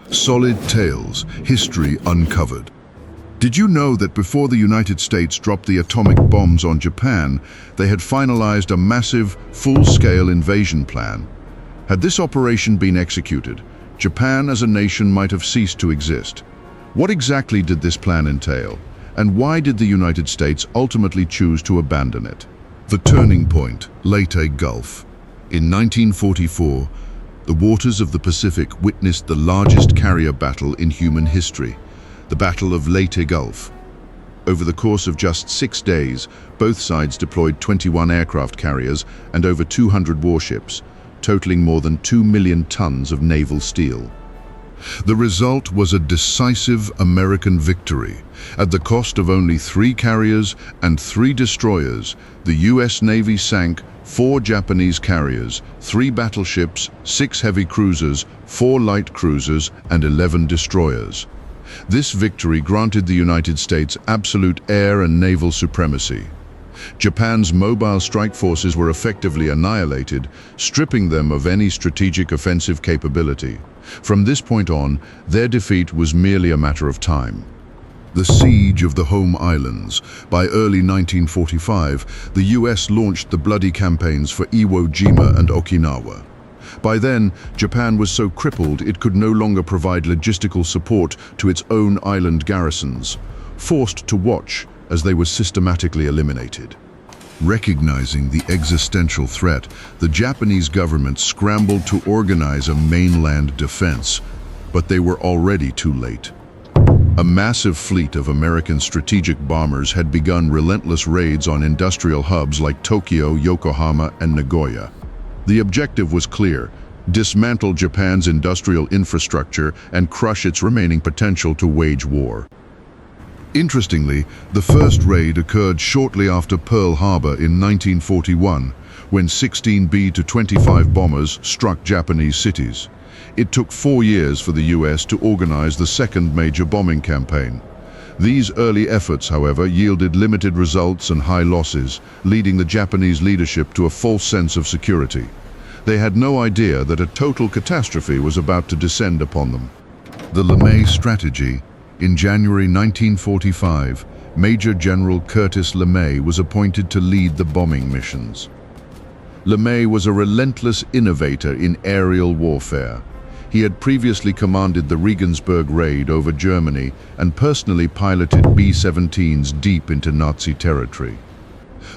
SolidTales, History Uncovered. Did you know that before the United States dropped the atomic bombs on Japan, they had finalized a massive, full-scale invasion plan? Had this operation been executed, Japan as a nation might have ceased to exist. What exactly did this plan entail, and why did the United States ultimately choose to abandon it? The turning point, Leyte Gulf. In 1944, the waters of the Pacific witnessed the largest carrier battle in human history, the Battle of Leyte Gulf. Over the course of just 6 days, both sides deployed 21 aircraft carriers and over 200 warships, totaling more than 2 million tons of naval steel. The result was a decisive American victory. At the cost of only 3 carriers and 3 destroyers, the U.S. Navy sank 4 Japanese carriers, 3 battleships, 6 heavy cruisers, 4 light cruisers, and 11 destroyers. This victory granted the United States absolute air and naval supremacy. Japan's mobile strike forces were effectively annihilated, stripping them of any strategic offensive capability. From this point on, their defeat was merely a matter of time. The siege of the home islands. By early 1945, the US launched the bloody campaigns for Iwo Jima and Okinawa. By then, Japan was so crippled it could no longer provide logistical support to its own island garrisons, forced to watch as they were systematically eliminated. Recognizing the existential threat, the Japanese government scrambled to organize a mainland defense, but they were already too late. A massive fleet of American strategic bombers had begun relentless raids on industrial hubs like Tokyo, Yokohama, and Nagoya. The objective was clear: dismantle Japan's industrial infrastructure and crush its remaining potential to wage war. Interestingly, the first raid occurred shortly after Pearl Harbor in 1941, when 16 B-25 bombers struck Japanese cities. It took 4 years for the US to organize the second major bombing campaign. These early efforts, however, yielded limited results and high losses, leading the Japanese leadership to a false sense of security. They had no idea that a total catastrophe was about to descend upon them. The LeMay strategy. In January 1945, Major General Curtis LeMay was appointed to lead the bombing missions. LeMay was a relentless innovator in aerial warfare. He had previously commanded the Regensburg raid over Germany and personally piloted B-17s deep into Nazi territory.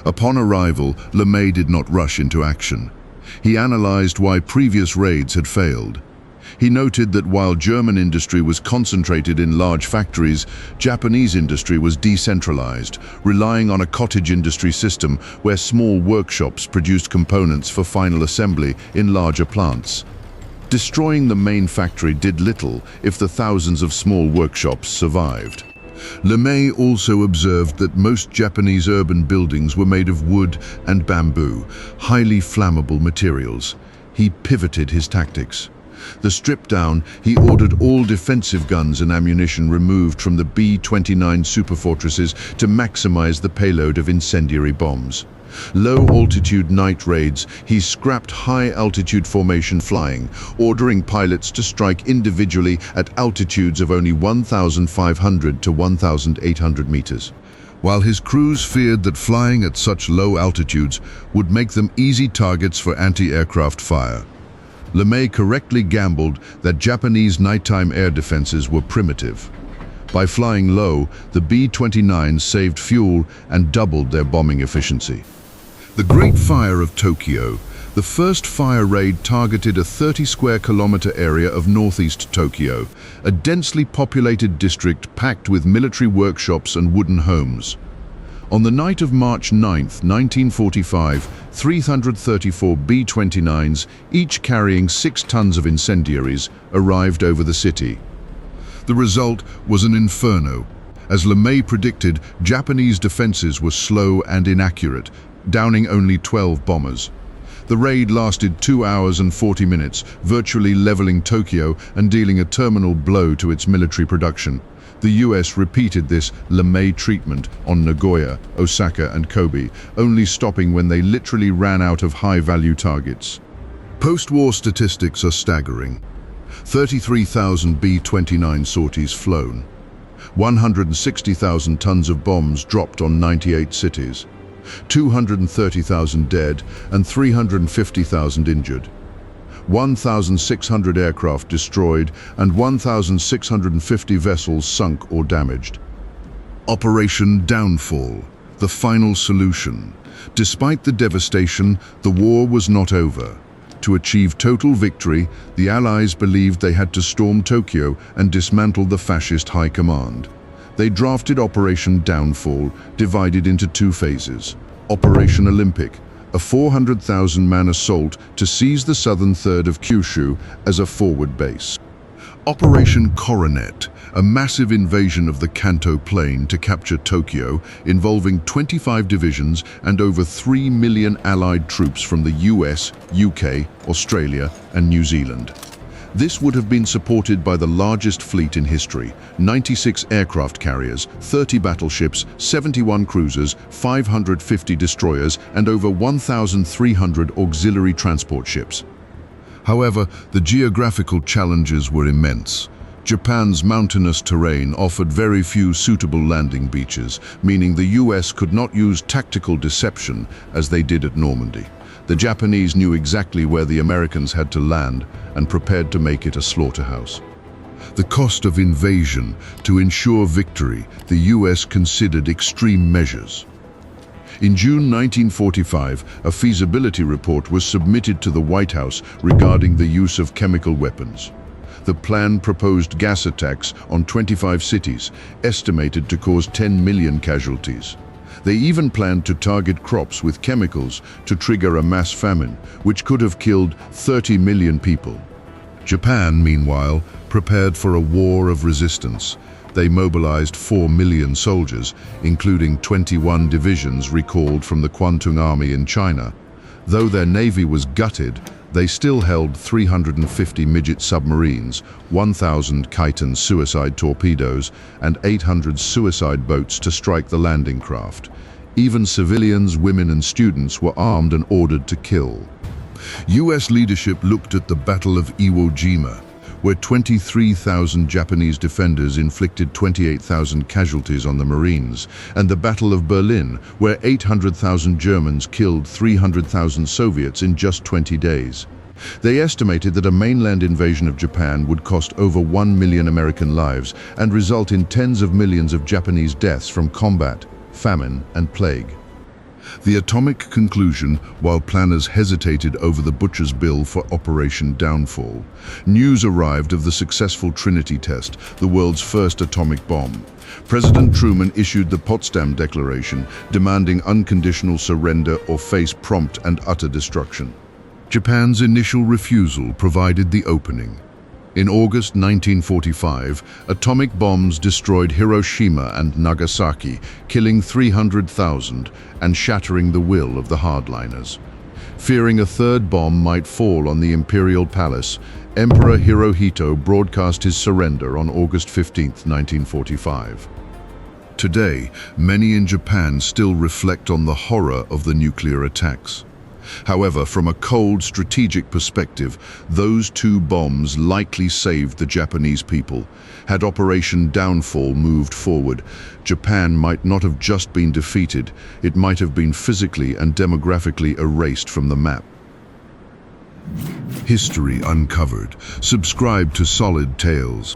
Upon arrival, LeMay did not rush into action. He analyzed why previous raids had failed. He noted that while German industry was concentrated in large factories, Japanese industry was decentralized, relying on a cottage industry system where small workshops produced components for final assembly in larger plants. Destroying the main factory did little if the thousands of small workshops survived. LeMay also observed that most Japanese urban buildings were made of wood and bamboo, highly flammable materials. He pivoted his tactics. The strip down, he ordered all defensive guns and ammunition removed from the B-29 superfortresses to maximize the payload of incendiary bombs. Low-altitude night raids, he scrapped high-altitude formation flying, ordering pilots to strike individually at altitudes of only 1,500 to 1,800 meters. While his crews feared that flying at such low altitudes would make them easy targets for anti-aircraft fire, LeMay correctly gambled that Japanese nighttime air defenses were primitive. By flying low, the B-29s saved fuel and doubled their bombing efficiency. The Great Fire of Tokyo. The first fire raid targeted a 30-square-kilometer area of northeast Tokyo, a densely populated district packed with military workshops and wooden homes. On the night of March 9, 1945, 334 B-29s, each carrying 6 tons of incendiaries, arrived over the city. The result was an inferno. As LeMay predicted, Japanese defenses were slow and inaccurate, downing only 12 bombers. The raid lasted 2 hours and 40 minutes, virtually leveling Tokyo and dealing a terminal blow to its military production. The US repeated this LeMay treatment on Nagoya, Osaka, and Kobe, only stopping when they literally ran out of high-value targets. Post-war statistics are staggering. 33,000 B-29 sorties flown, 160,000 tons of bombs dropped on 98 cities, 230,000 dead and 350,000 injured, 1,600 aircraft destroyed and 1,650 vessels sunk or damaged. Operation Downfall, the final solution. Despite the devastation, the war was not over. To achieve total victory, the Allies believed they had to storm Tokyo and dismantle the fascist high command. They drafted Operation Downfall, divided into two phases. Operation Olympic, a 400,000-man assault to seize the southern third of Kyushu as a forward base. Operation Coronet, a massive invasion of the Kanto Plain to capture Tokyo, involving 25 divisions and over 3 million Allied troops from the US, UK, Australia, and New Zealand. This would have been supported by the largest fleet in history: 96 aircraft carriers, 30 battleships, 71 cruisers, 550 destroyers, and over 1,300 auxiliary transport ships. However, the geographical challenges were immense. Japan's mountainous terrain offered very few suitable landing beaches, meaning the US could not use tactical deception as they did at Normandy. The Japanese knew exactly where the Americans had to land and prepared to make it a slaughterhouse. The cost of invasion. To ensure victory, the US considered extreme measures. In June 1945, a feasibility report was submitted to the White House regarding the use of chemical weapons. The plan proposed gas attacks on 25 cities, estimated to cause 10 million casualties. They even planned to target crops with chemicals to trigger a mass famine, which could have killed 30 million people. Japan, meanwhile, prepared for a war of resistance. They mobilized 4 million soldiers, including 21 divisions recalled from the Kwantung Army in China. Though their navy was gutted, they still held 350 midget submarines, 1,000 Khitan suicide torpedoes, and 800 suicide boats to strike the landing craft. Even civilians, women, and students were armed and ordered to kill. US leadership looked at the Battle of Iwo Jima, where 23,000 Japanese defenders inflicted 28,000 casualties on the Marines, and the Battle of Berlin, where 800,000 Germans killed 300,000 Soviets in just 20 days. They estimated that a mainland invasion of Japan would cost over 1 million American lives and result in tens of millions of Japanese deaths from combat, famine, and plague. The atomic conclusion, while planners hesitated over the butcher's bill for Operation Downfall, news arrived of the successful Trinity test, the world's first atomic bomb. President Truman issued the Potsdam Declaration, demanding unconditional surrender or face prompt and utter destruction. Japan's initial refusal provided the opening. In August 1945, atomic bombs destroyed Hiroshima and Nagasaki, killing 300,000 and shattering the will of the hardliners. Fearing a third bomb might fall on the Imperial Palace, Emperor Hirohito broadcast his surrender on August 15, 1945. Today, many in Japan still reflect on the horror of the nuclear attacks. However, from a cold, strategic perspective, those two bombs likely saved the Japanese people. Had Operation Downfall moved forward, Japan might not have just been defeated, it might have been physically and demographically erased from the map. History Uncovered. Subscribe to SolidTales.